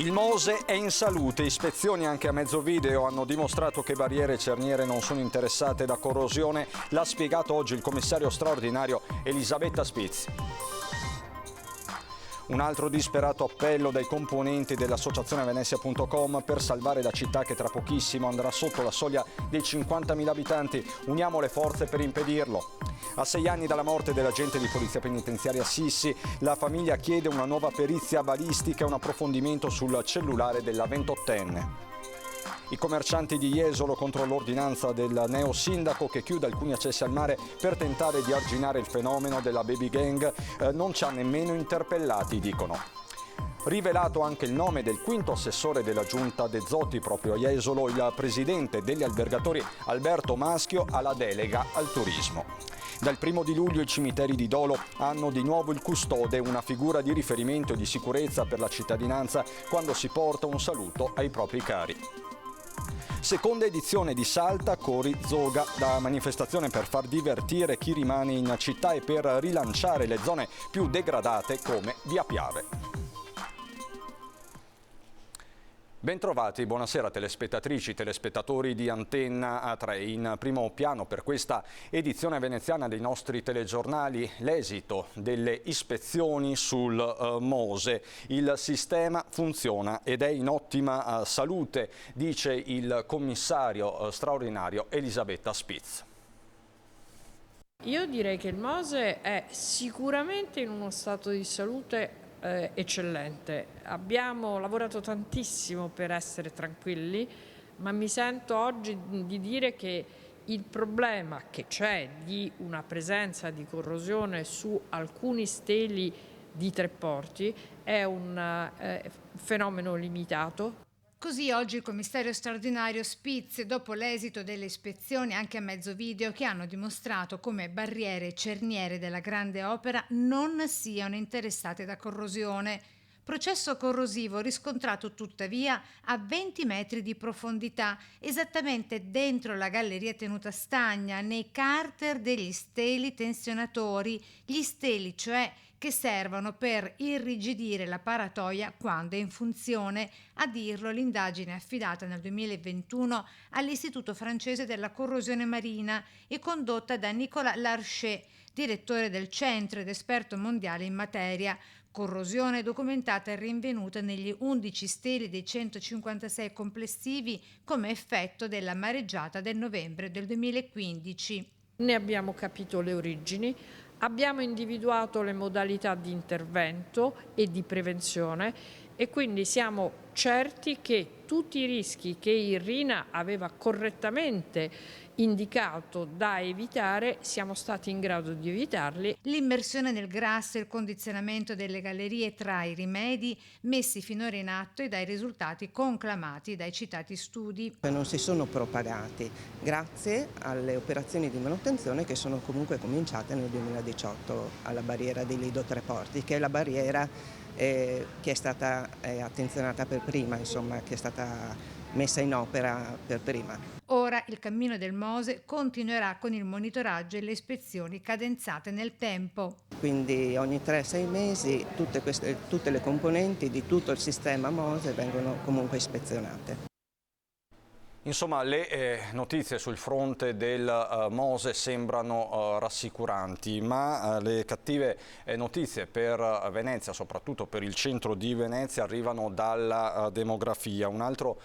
Il Mose è in salute, ispezioni anche a mezzo video hanno dimostrato che barriere e cerniere non sono interessate da corrosione, l'ha spiegato oggi il commissario straordinario Elisabetta Spitz. Un altro disperato appello dai componenti dell'associazione Venezia.com per salvare la città che tra pochissimo andrà sotto la soglia dei 50.000 abitanti. Uniamo le forze per impedirlo. A 6 anni dalla morte dell'agente di polizia penitenziaria Sissi, la famiglia chiede una nuova perizia balistica e un approfondimento sul cellulare della 28enne. I commercianti di Jesolo contro l'ordinanza del neo sindaco che chiude alcuni accessi al mare per tentare di arginare il fenomeno della baby gang non ci ha nemmeno interpellati, dicono. Rivelato anche il nome del quinto assessore della giunta De Zotti proprio a Jesolo, il presidente degli albergatori Alberto Maschio ha la delega al turismo. Dal 1 di luglio i cimiteri di Dolo hanno di nuovo il custode, una figura di riferimento e di sicurezza per la cittadinanza quando si porta un saluto ai propri cari. Seconda edizione di Salta Cori Zoga, da manifestazione per far divertire chi rimane in città e per rilanciare le zone più degradate come Via Piave. Bentrovati, buonasera telespettatrici, telespettatori di Antenna 3. In primo piano per questa edizione veneziana dei nostri telegiornali l'esito delle ispezioni sul Mose. Il sistema funziona ed è in ottima salute, dice il commissario straordinario Elisabetta Spitz. Io direi che il Mose è sicuramente in uno stato di salute eccellente. Abbiamo lavorato tantissimo per essere tranquilli, ma mi sento oggi di dire che il problema che c'è di una presenza di corrosione su alcuni steli di Tre Porti è un fenomeno limitato. Così oggi il commissario straordinario Spitz, dopo l'esito delle ispezioni anche a mezzo video che hanno dimostrato come barriere e cerniere della grande opera non siano interessate da corrosione. Processo corrosivo riscontrato tuttavia a 20 metri di profondità, esattamente dentro la galleria tenuta stagna, nei carter degli steli tensionatori, gli steli cioè che servono per irrigidire la paratoia quando è in funzione. A dirlo l'indagine affidata nel 2021 all'Istituto francese della corrosione marina e condotta da Nicolas Larcher, direttore del centro ed esperto mondiale in materia. Corrosione documentata e rinvenuta negli 11 steli dei 156 complessivi come effetto della mareggiata del novembre del 2015. Ne abbiamo capito le origini, abbiamo individuato le modalità di intervento e di prevenzione e quindi siamo certi che tutti i rischi che il RINA aveva correttamente indicato da evitare siamo stati in grado di evitarli. L'immersione nel grasso e il condizionamento delle gallerie tra i rimedi messi finora in atto e dai risultati conclamati dai citati studi. Non si sono propagati grazie alle operazioni di manutenzione che sono comunque cominciate nel 2018 alla barriera di Lido Tre Porti, che è la barriera che è stata attenzionata per prima, insomma, che è stata messa in opera per prima. Ora il cammino del Mose continuerà con il monitoraggio e le ispezioni cadenzate nel tempo. Quindi ogni 3-6 mesi tutte le componenti di tutto il sistema Mose vengono comunque ispezionate. Insomma, le notizie sul fronte del Mose sembrano rassicuranti, ma le cattive notizie per Venezia, soprattutto per il centro di Venezia, arrivano dalla demografia. Un altro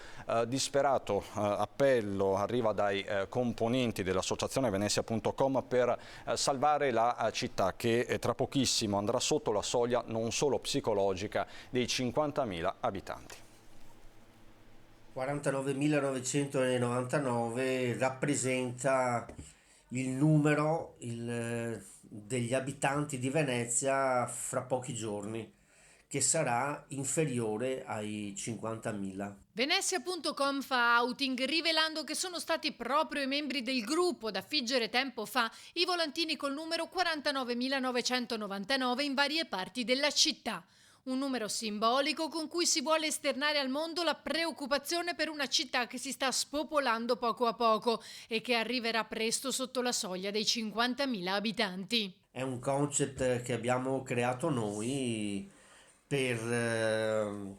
disperato appello arriva dai componenti dell'associazione Venezia.com per salvare la città che tra pochissimo andrà sotto la soglia non solo psicologica dei 50.000 abitanti. 49.999 rappresenta il numero degli abitanti di Venezia fra pochi giorni, che sarà inferiore ai 50.000. Venezia.com fa outing rivelando che sono stati proprio i membri del gruppo ad affiggere tempo fa i volantini col numero 49.999 in varie parti della città. Un numero simbolico con cui si vuole esternare al mondo la preoccupazione per una città che si sta spopolando poco a poco e che arriverà presto sotto la soglia dei 50.000 abitanti. È un concept che abbiamo creato noi per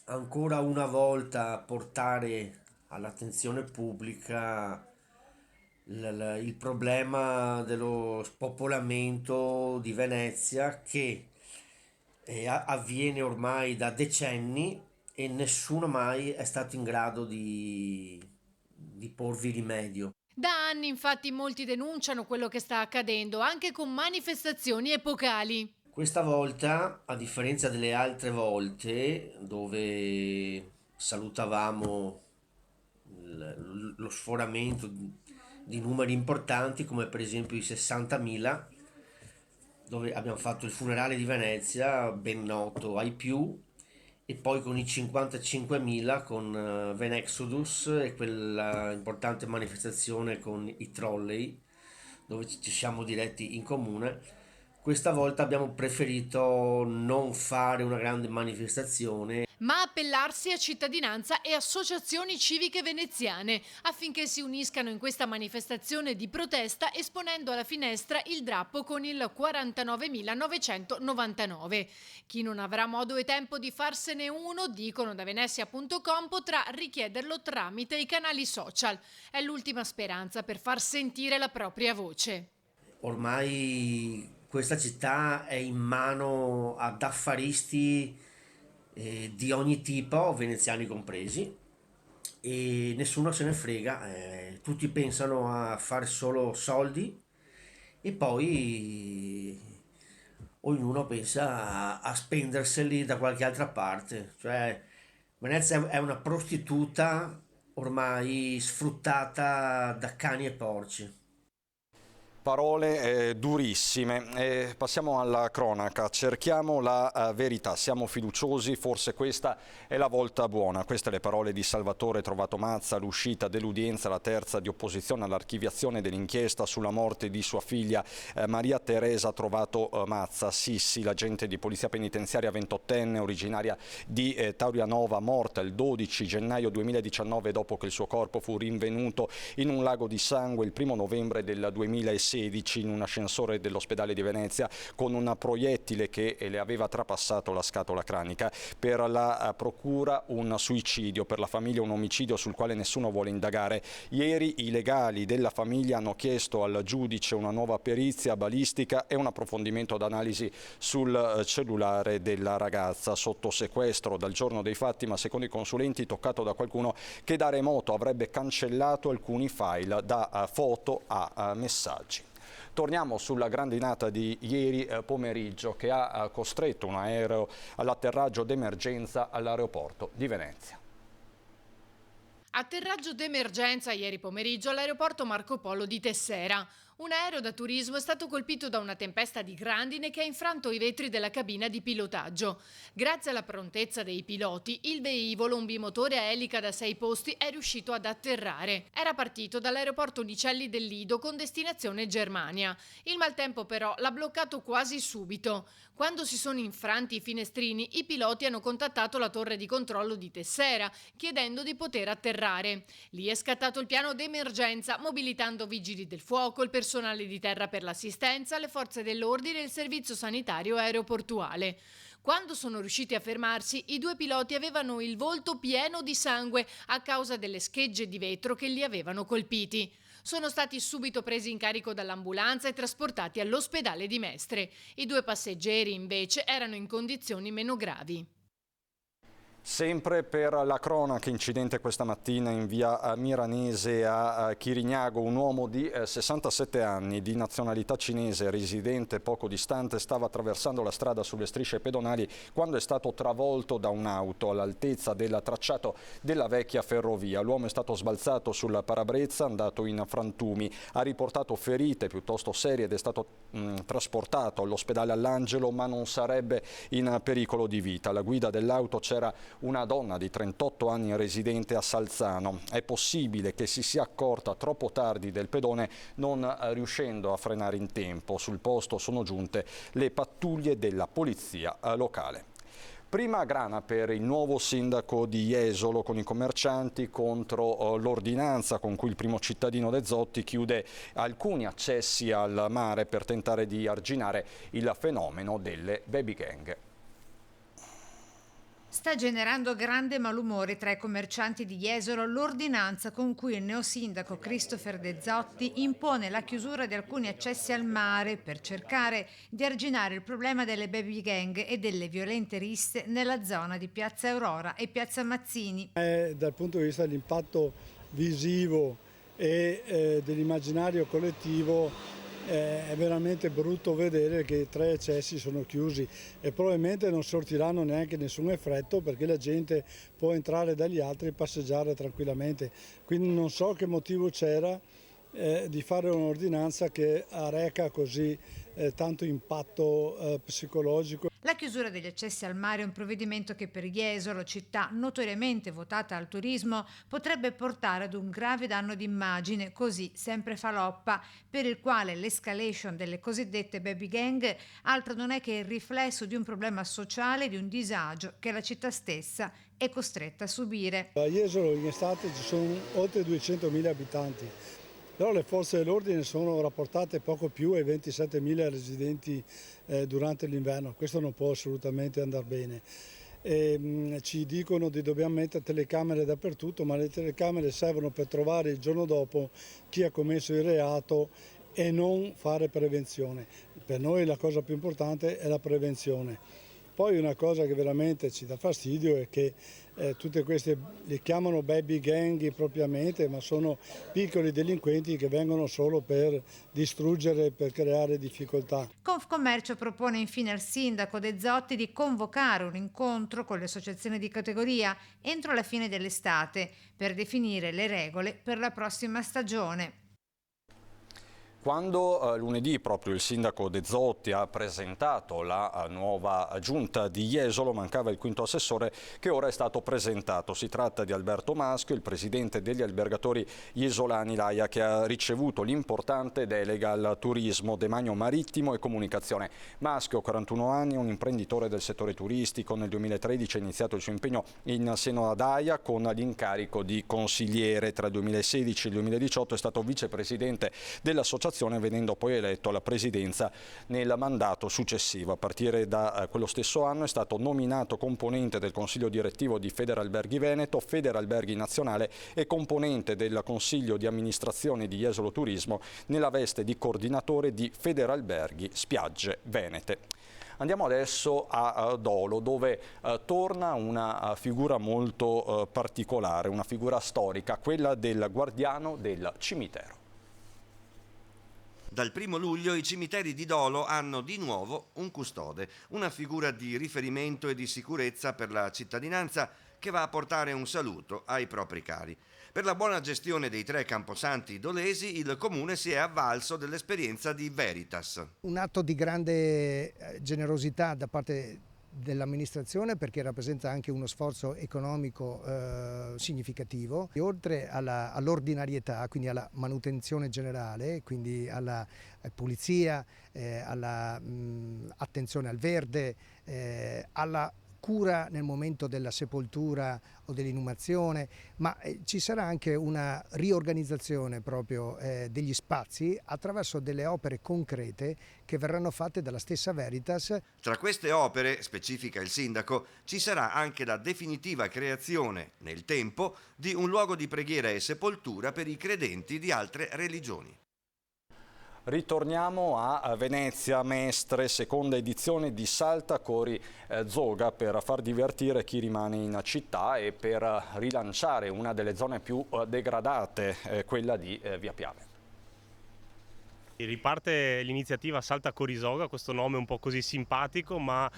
ancora una volta portare all'attenzione pubblica il problema dello spopolamento di Venezia che avviene ormai da decenni e nessuno mai è stato in grado di porvi rimedio. Da anni infatti molti denunciano quello che sta accadendo, anche con manifestazioni epocali. Questa volta, a differenza delle altre volte dove salutavamo lo sforamento di numeri importanti come per esempio i 60.000, dove abbiamo fatto il funerale di Venezia, ben noto ai più, e poi con i 55.000 con Venexodus e quella importante manifestazione con i trolley dove ci siamo diretti in comune. Questa volta abbiamo preferito non fare una grande manifestazione, ma appellarsi a cittadinanza e associazioni civiche veneziane affinché si uniscano in questa manifestazione di protesta esponendo alla finestra il drappo con il 49.999. Chi non avrà modo e tempo di farsene uno, dicono da Venezia.com, potrà richiederlo tramite i canali social. È l'ultima speranza per far sentire la propria voce. Ormai questa città è in mano ad affaristi di ogni tipo, veneziani compresi, e nessuno se ne frega, tutti pensano a fare solo soldi e poi ognuno pensa a spenderseli da qualche altra parte. Cioè, Venezia è una prostituta ormai sfruttata da cani e porci. Parole durissime. Passiamo alla cronaca, cerchiamo la verità, siamo fiduciosi, forse questa è la volta buona. Queste le parole di Salvatore Trovato Mazza all'uscita dell'udienza, la terza di opposizione all'archiviazione dell'inchiesta sulla morte di sua figlia Maria Teresa Trovato Mazza. Sissi, l'agente di polizia penitenziaria 28enne, originaria di Taurianova, morta il 12 gennaio 2019 dopo che il suo corpo fu rinvenuto in un lago di sangue il 1 novembre del 2016 in un ascensore dell'ospedale di Venezia con un proiettile che le aveva trapassato la scatola cranica. Per la procura un suicidio, per la famiglia un omicidio sul quale nessuno vuole indagare. Ieri i legali della famiglia hanno chiesto al giudice una nuova perizia balistica e un approfondimento d'analisi sul cellulare della ragazza sotto sequestro dal giorno dei fatti, ma secondo i consulenti toccato da qualcuno che da remoto avrebbe cancellato alcuni file da foto a messaggi. Torniamo sulla grandinata di ieri pomeriggio che ha costretto un aereo all'atterraggio d'emergenza all'aeroporto di Venezia. Atterraggio d'emergenza ieri pomeriggio all'aeroporto Marco Polo di Tessera. Un aereo da turismo è stato colpito da una tempesta di grandine che ha infranto i vetri della cabina di pilotaggio. Grazie alla prontezza dei piloti, il velivolo, un bimotore a elica da 6 posti, è riuscito ad atterrare. Era partito dall'aeroporto Unicelli del Lido con destinazione Germania. Il maltempo però l'ha bloccato quasi subito. Quando si sono infranti i finestrini, i piloti hanno contattato la torre di controllo di Tessera, chiedendo di poter atterrare. Lì è scattato il piano d'emergenza, mobilitando vigili del fuoco, il personale di terra per l'assistenza, le forze dell'ordine e il servizio sanitario aeroportuale. Quando sono riusciti a fermarsi, i 2 piloti avevano il volto pieno di sangue a causa delle schegge di vetro che li avevano colpiti. Sono stati subito presi in carico dall'ambulanza e trasportati all'ospedale di Mestre. I 2 passeggeri, invece, erano in condizioni meno gravi. Sempre per la cronaca, incidente questa mattina in via Miranese a Chirignago. Un uomo di 67 anni di nazionalità cinese, residente poco distante, stava attraversando la strada sulle strisce pedonali quando è stato travolto da un'auto all'altezza del tracciato della vecchia ferrovia. L'uomo è stato sbalzato sul parabrezza, andato in frantumi, ha riportato ferite piuttosto serie ed è stato trasportato all'ospedale All'Angelo, ma non sarebbe in pericolo di vita. Alla guida dell'auto c'era una donna di 38 anni residente a Salzano. È possibile che si sia accorta troppo tardi del pedone, non riuscendo a frenare in tempo. Sul posto sono giunte le pattuglie della polizia locale. Prima grana per il nuovo sindaco di Jesolo con i commercianti contro l'ordinanza con cui il primo cittadino De Zotti chiude alcuni accessi al mare per tentare di arginare il fenomeno delle baby gang. Sta generando grande malumore tra i commercianti di Jesolo l'ordinanza con cui il neosindaco Christopher De Zotti impone la chiusura di alcuni accessi al mare per cercare di arginare il problema delle baby gang e delle violente risse nella zona di Piazza Aurora e Piazza Mazzini. Dal punto di vista dell'impatto visivo e dell'immaginario collettivo è veramente brutto vedere che 3 accessi sono chiusi e probabilmente non sortiranno neanche nessun effetto, perché la gente può entrare dagli altri e passeggiare tranquillamente. Quindi non so che motivo c'era di fare un'ordinanza che arreca così tanto impatto psicologico. La chiusura degli accessi al mare è un provvedimento che per Jesolo, città notoriamente votata al turismo, potrebbe portare ad un grave danno d'immagine, così sempre faloppa, per il quale l'escalation delle cosiddette baby gang altro non è che il riflesso di un problema sociale, di un disagio che la città stessa è costretta a subire. A Jesolo in estate ci sono oltre 200.000 abitanti. Però le forze dell'ordine sono rapportate poco più ai 27.000 residenti durante l'inverno. Questo non può assolutamente andare bene. Ci dicono che dobbiamo mettere telecamere dappertutto, ma le telecamere servono per trovare il giorno dopo chi ha commesso il reato e non fare prevenzione. Per noi la cosa più importante è la prevenzione. Poi una cosa che veramente ci dà fastidio è che tutte queste, le chiamano baby gang propriamente, ma sono piccoli delinquenti che vengono solo per distruggere, per creare difficoltà. Confcommercio propone infine al sindaco De Zotti di convocare un incontro con le associazioni di categoria entro la fine dell'estate per definire le regole per la prossima stagione. Quando lunedì proprio il sindaco De Zotti ha presentato la nuova giunta di Jesolo, mancava il quinto assessore che ora è stato presentato. Si tratta di Alberto Maschio, il presidente degli albergatori jesolani Laia, che ha ricevuto l'importante delega al turismo, demanio marittimo e comunicazione. Maschio, 41 anni, un imprenditore del settore turistico. Nel 2013 ha iniziato il suo impegno in seno ad AIA con l'incarico di consigliere. Tra il 2016 e il 2018 è stato vicepresidente dell'associazione, venendo poi eletto alla presidenza nel mandato successivo. A partire da quello stesso anno è stato nominato componente del consiglio direttivo di Federalberghi Veneto, Federalberghi Nazionale e componente del consiglio di amministrazione di Jesolo Turismo nella veste di coordinatore di Federalberghi Spiagge Venete. Andiamo adesso a Dolo, dove torna una figura molto particolare, una figura storica, quella del guardiano del cimitero. Dal 1 luglio i cimiteri di Dolo hanno di nuovo un custode, una figura di riferimento e di sicurezza per la cittadinanza che va a portare un saluto ai propri cari. Per la buona gestione dei 3 camposanti dolesi, il comune si è avvalso dell'esperienza di Veritas. Un atto di grande generosità da parte dell'amministrazione, perché rappresenta anche uno sforzo economico significativo, e oltre all'ordinarietà, quindi alla manutenzione generale, quindi alla pulizia, alla attenzione al verde, alla cura nel momento della sepoltura o dell'inumazione, ma ci sarà anche una riorganizzazione proprio degli spazi attraverso delle opere concrete che verranno fatte dalla stessa Veritas. Tra queste opere, specifica il sindaco, ci sarà anche la definitiva creazione, nel tempo, di un luogo di preghiera e sepoltura per i credenti di altre religioni. Ritorniamo a Venezia, Mestre, seconda edizione di Salta Cori Zoga, per far divertire chi rimane in città e per rilanciare una delle zone più degradate, quella di Via Piave. Riparte l'iniziativa Salta Cori Zoga, questo nome un po' così simpatico, ma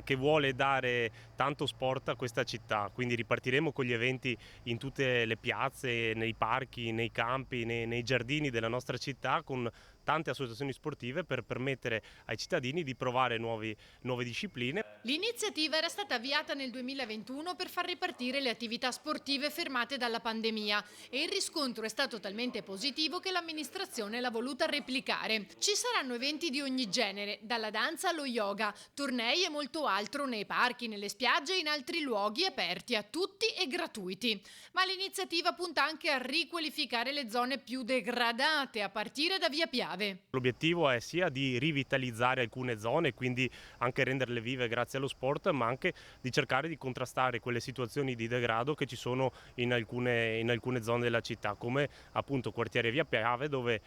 che vuole dare tanto sport a questa città. Quindi ripartiremo con gli eventi in tutte le piazze, nei parchi, nei campi, nei giardini della nostra città, con tante associazioni sportive per permettere ai cittadini di provare nuove discipline. L'iniziativa era stata avviata nel 2021 per far ripartire le attività sportive fermate dalla pandemia e il riscontro è stato talmente positivo che l'amministrazione l'ha voluta replicare. Ci saranno eventi di ogni genere, dalla danza allo yoga, tornei e molto altro nei parchi, nelle spiagge e in altri luoghi aperti a tutti e gratuiti. Ma l'iniziativa punta anche a riqualificare le zone più degradate, a partire da Via Piave. Piave. L'obiettivo è sia di rivitalizzare alcune zone, quindi anche renderle vive grazie allo sport, ma anche di cercare di contrastare quelle situazioni di degrado che ci sono in alcune zone della città, come appunto quartiere Via Piave, dove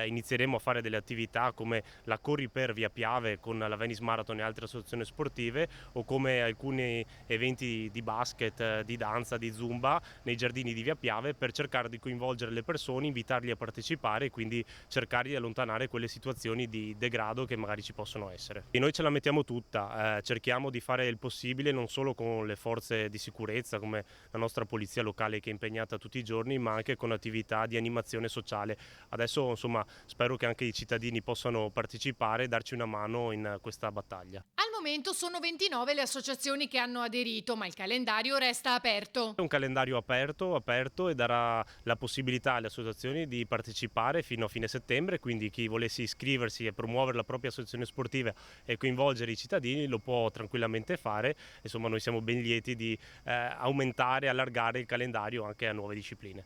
inizieremo a fare delle attività come la Corri per Via Piave con la Venice Marathon e altre associazioni sportive, o come alcuni eventi di basket, di danza, di zumba nei giardini di Via Piave, per cercare di coinvolgere le persone, invitarli a partecipare e quindi cercare di allontanare quelle situazioni di degrado che magari ci possono essere. E noi ce la mettiamo tutta, cerchiamo di fare il possibile non solo con le forze di sicurezza come la nostra polizia locale che è impegnata tutti i giorni, ma anche con attività di animazione sociale. Adesso insomma spero che anche i cittadini possano partecipare e darci una mano in questa battaglia. Al momento sono 29 le associazioni che hanno aderito, ma il calendario resta aperto. È un calendario aperto e darà la possibilità alle associazioni di partecipare fino a fine settembre, quindi chi volesse iscriversi e promuovere la propria associazione sportiva e coinvolgere i cittadini lo può tranquillamente fare. Insomma, noi siamo ben lieti di aumentare e allargare il calendario anche a nuove discipline.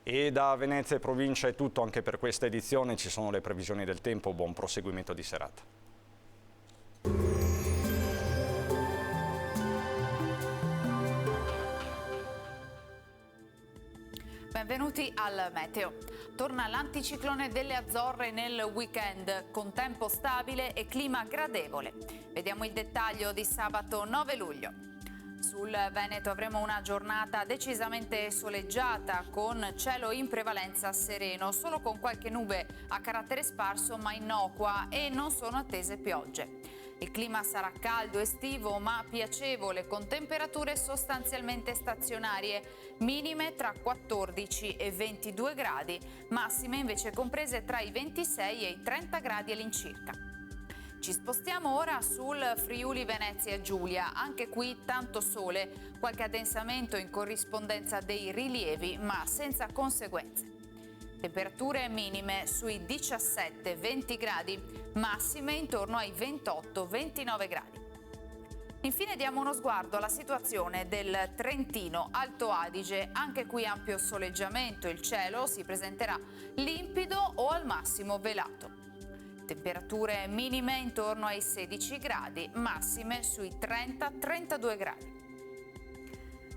E da Venezia e provincia è tutto anche per questa edizione, ci sono le previsioni del tempo, buon proseguimento di serata. Benvenuti al Meteo. Torna l'anticiclone delle Azzorre nel weekend, con tempo stabile e clima gradevole. Vediamo il dettaglio di sabato 9 luglio. Sul Veneto avremo una giornata decisamente soleggiata, con cielo in prevalenza sereno, solo con qualche nube a carattere sparso ma innocua, e non sono attese piogge. Il clima sarà caldo, estivo ma piacevole, con temperature sostanzialmente stazionarie, minime tra 14 e 22 gradi, massime invece comprese tra i 26 e i 30 gradi all'incirca. Ci spostiamo ora sul Friuli Venezia Giulia, anche qui tanto sole, qualche addensamento in corrispondenza dei rilievi ma senza conseguenze. Temperature minime sui 17-20 gradi, massime intorno ai 28-29 gradi. Infine diamo uno sguardo alla situazione del Trentino Alto Adige, anche qui ampio soleggiamento, il cielo si presenterà limpido o al massimo velato. Temperature minime intorno ai 16 gradi, massime sui 30-32 gradi.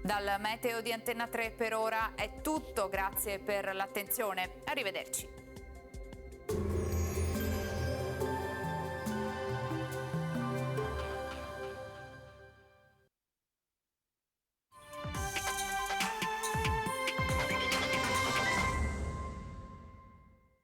Dal meteo di Antenna 3 per ora è tutto, grazie per l'attenzione, arrivederci.